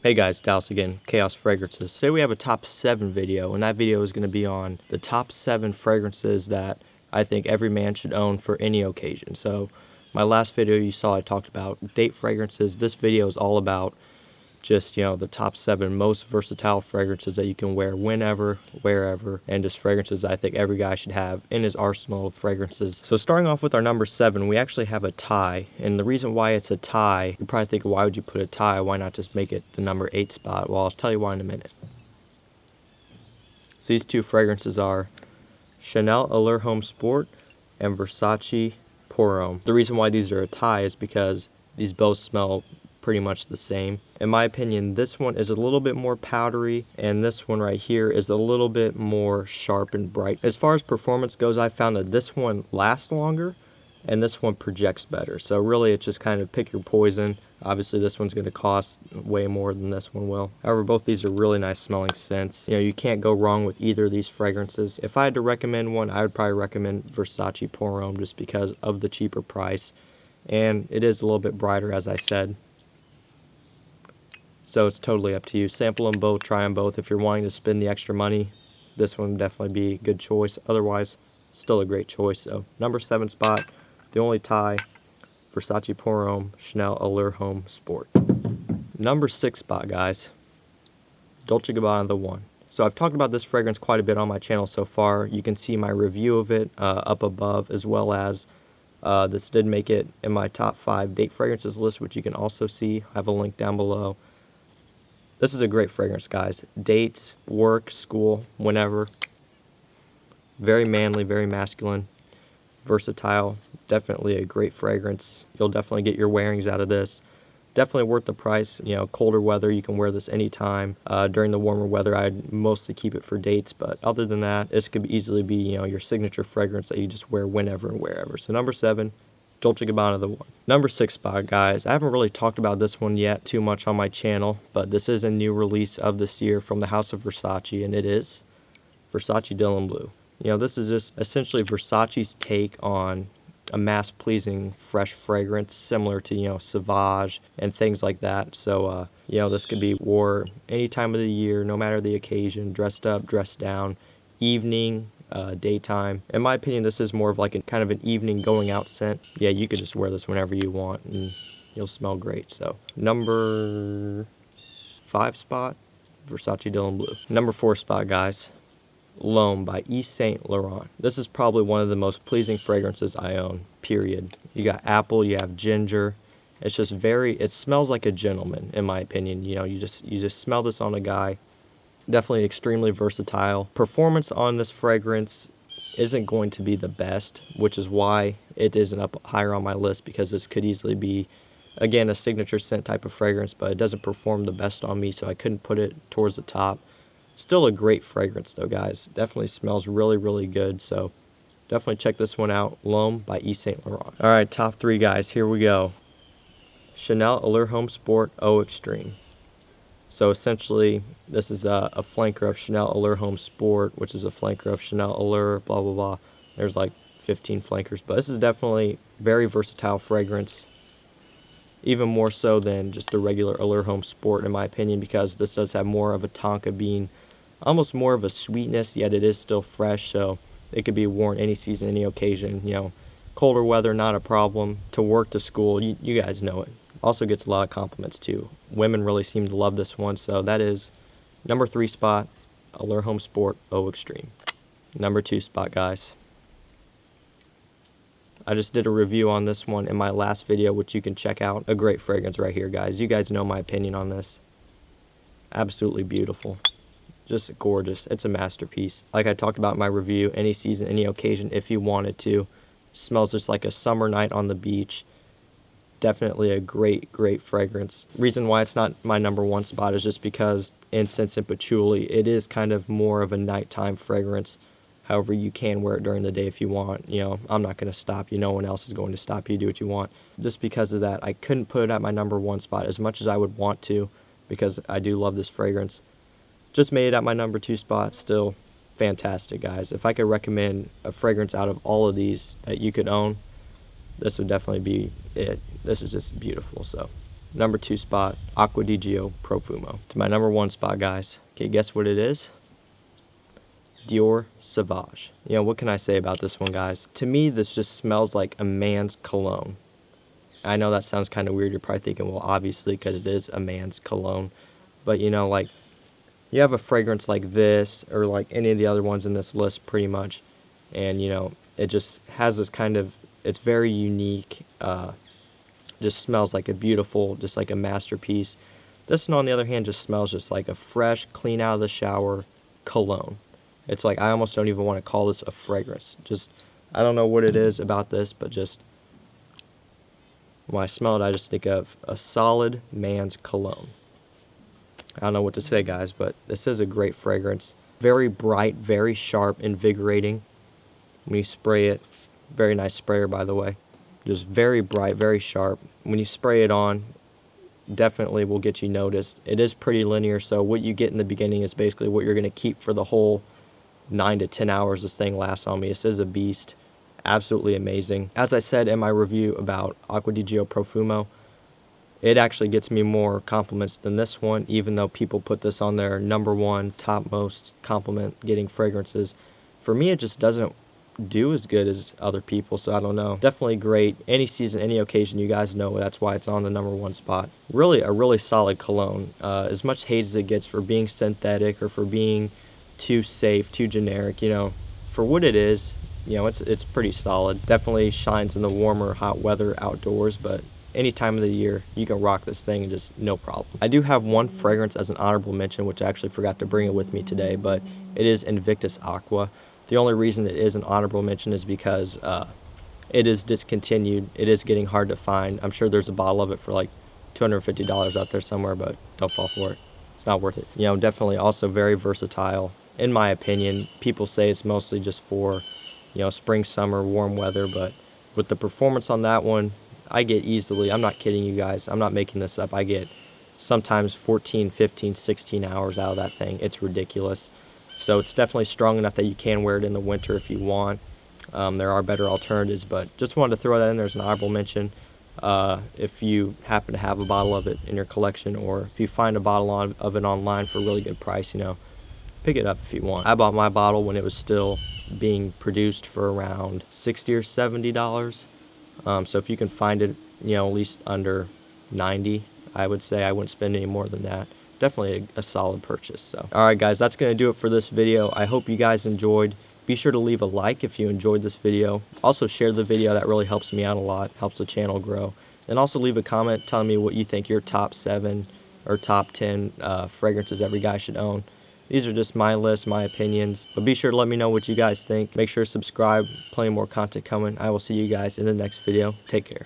Hey guys, Dallas again, Chaos Fragrances. Today we have a top 7 video, and that video is going to be on the top 7 fragrances that I think every man should own for any occasion. So my last video you saw I talked about date fragrances. This video is all about just, the top 7 most versatile fragrances that you can wear whenever, wherever, and just fragrances I think every guy should have in his arsenal of fragrances. So starting off with our number 7, we actually have a tie, and the reason why it's a tie, you probably think, why would you put a tie? Why not just make it the number 8 spot? Well, I'll tell you why in a minute. So these two fragrances are Chanel Allure Homme Sport and Versace Pour Homme. The reason why these are a tie is because these both smell pretty much the same. In my opinion, this one is a little bit more powdery, and this one right here is a little bit more sharp and bright. As far as performance goes, I found that this one lasts longer and this one projects better. So really, it's just kind of pick your poison. Obviously, this one's going to cost way more than this one will. However, both these are really nice smelling scents. You can't go wrong with either of these fragrances. If I had to recommend one, I would probably recommend Versace Pour Homme just because of the cheaper price. And it is a little bit brighter, as I said. So it's totally up to you. Sample them both, try them both. If you're wanting to spend the extra money, this one would definitely be a good choice. Otherwise, still a great choice. So number 7 spot, the only tie, Versace Pour Homme, Chanel Allure Homme Sport. Number 6 spot, guys, Dolce & Gabbana The One. So I've talked about this fragrance quite a bit on my channel so far. You can see my review of it up above, as well as this did make it in my top 5 date fragrances list, which you can also see. I have a link down below. This is a great fragrance, guys. Dates, work, school, whenever. Very manly, very masculine, versatile. Definitely a great fragrance. You'll definitely get your wearings out of this. Definitely worth the price. Colder weather, you can wear this anytime. During the warmer weather, I'd mostly keep it for dates, but other than that, this could easily be, your signature fragrance that you just wear whenever and wherever. So number 7, Dolce & Gabbana The One. Number 6 spot, guys. I haven't really talked about this one yet too much on my channel, but this is a new release of this year from the House of Versace, and it is Versace Dylan Blue. This is just essentially Versace's take on a mass-pleasing fresh fragrance similar to, Sauvage and things like that. So, this could be wore any time of the year, no matter the occasion, dressed up, dressed down, evening, daytime. In my opinion, this is more of like kind of an evening going out scent. Yeah, you could just wear this whenever you want and you'll smell great. So number 5 spot, Versace Dylan Blue. Number 4 spot, guys, L'Homme by Yves Saint Laurent. This is probably one of the most pleasing fragrances I own, period. You got apple, you have ginger. It's just it smells like a gentleman, in my opinion. You just smell this on a guy. Definitely extremely versatile. Performance on this fragrance isn't going to be the best, which is why it isn't up higher on my list, because this could easily be, again, a signature scent type of fragrance, but it doesn't perform the best on me, so I couldn't put it towards the top. Still a great fragrance though, guys. Definitely smells really, really good, so definitely check this one out. L'Homme by Yves Saint Laurent. All right, top 3, guys, here we go. Chanel Allure Homme Sport Eau Extreme. So essentially, this is a flanker of Chanel Allure Homme Sport, which is a flanker of Chanel Allure, blah, blah, blah. There's like 15 flankers, but this is definitely very versatile fragrance, even more so than just the regular Allure Homme Sport, in my opinion, because this does have more of a tonka bean, almost more of a sweetness, yet it is still fresh, so it could be worn any season, any occasion. Colder weather, not a problem. To work, to school, you guys know it. Also gets a lot of compliments too. Women really seem to love this one, so that is number 3 spot, Allure Homme Sport Eau Extreme. Number 2 spot, guys. I just did a review on this one in my last video, which you can check out. A great fragrance right here, guys. You guys know my opinion on this. Absolutely beautiful. Just gorgeous. It's a masterpiece. Like I talked about in my review, any season, any occasion, if you wanted to. Smells just like a summer night on the beach. Definitely a great, great fragrance. Reason why it's not my number 1 spot is just because incense and patchouli, it is kind of more of a nighttime fragrance. However, you can wear it during the day if you want. I'm not going to stop you. No one else is going to stop you. Do what you want. Just because of that, I couldn't put it at my number 1 spot as much as I would want to, because I do love this fragrance. Just made it at my number 2 spot. Still fantastic, guys. If I could recommend a fragrance out of all of these that you could own, this would definitely be it. This is just beautiful. So Number 2 spot, Acqua di Gio Profumo. To my number 1 spot, guys. Okay, guess what it is? Dior Sauvage. You know, what can I say about this one, guys? To me, this just smells like a man's cologne. I know that sounds kind of weird. You're probably thinking, well, obviously, because it is a man's cologne. But, you know, like, you have a fragrance like this, or like any of the other ones in this list, pretty much. And, you know, it just has this kind of, it's very unique. Just smells like a beautiful, just like a masterpiece. This one, on the other hand, just smells just like a fresh, clean out of the shower cologne. It's like, I almost don't even want to call this a fragrance. Just, I don't know what it is about this, but just, when I smell it, I just think of a solid man's cologne. I don't know what to say, guys, but this is a great fragrance. Very bright, very sharp, invigorating. When you spray it, very nice sprayer, by the way. Just very bright, very sharp. When you spray it on, definitely will get you noticed. It is pretty linear, so what you get in the beginning is basically what you're going to keep for the whole 9 to 10 hours this thing lasts on me. This is a beast. Absolutely amazing. As I said in my review about Acqua di Gio Profumo, it actually gets me more compliments than this one, even though people put this on their number 1 top most compliment getting fragrances. For me, it just doesn't do as good as other people, so I don't know. Definitely great. Any season, any occasion, you guys know that's why it's on the number 1 spot. Really, a really solid cologne. As much hate as it gets for being synthetic or for being too safe, too generic, you know, for what it is, you know, it's pretty solid. Definitely shines in the warmer, hot weather outdoors, but any time of the year, you can rock this thing and just no problem. I do have one fragrance as an honorable mention, which I actually forgot to bring it with me today, but it is Invictus Aqua. The only reason it is an honorable mention is because it is discontinued. It is getting hard to find. I'm sure there's a bottle of it for like $250 out there somewhere, but don't fall for it. It's not worth it. You know, definitely also very versatile. In my opinion, people say it's mostly just for, you know, spring, summer, warm weather, but with the performance on that one, I get easily, I'm not kidding you guys, I'm not making this up, I get sometimes 14, 15, 16 hours out of that thing. It's ridiculous. So it's definitely strong enough that you can wear it in the winter if you want. There are better alternatives, but just wanted to throw that in there as an honorable mention. If you happen to have a bottle of it in your collection, or if you find a bottle of it online for a really good price, you know, pick it up if you want. I bought my bottle when it was still being produced for around $60 or $70. So if you can find it, you know, at least under 90, I would say I wouldn't spend any more than that. Definitely a solid purchase. So, all right, guys, that's going to do it for this video. I hope you guys enjoyed. Be sure to leave a like if you enjoyed this video. Also share the video. That really helps me out a lot, helps the channel grow. And also leave a comment telling me what you think your top 7 or top 10 fragrances every guy should own. These are just my list, my opinions. But be sure to let me know what you guys think. Make sure to subscribe. Plenty more content coming. I will see you guys in the next video. Take care.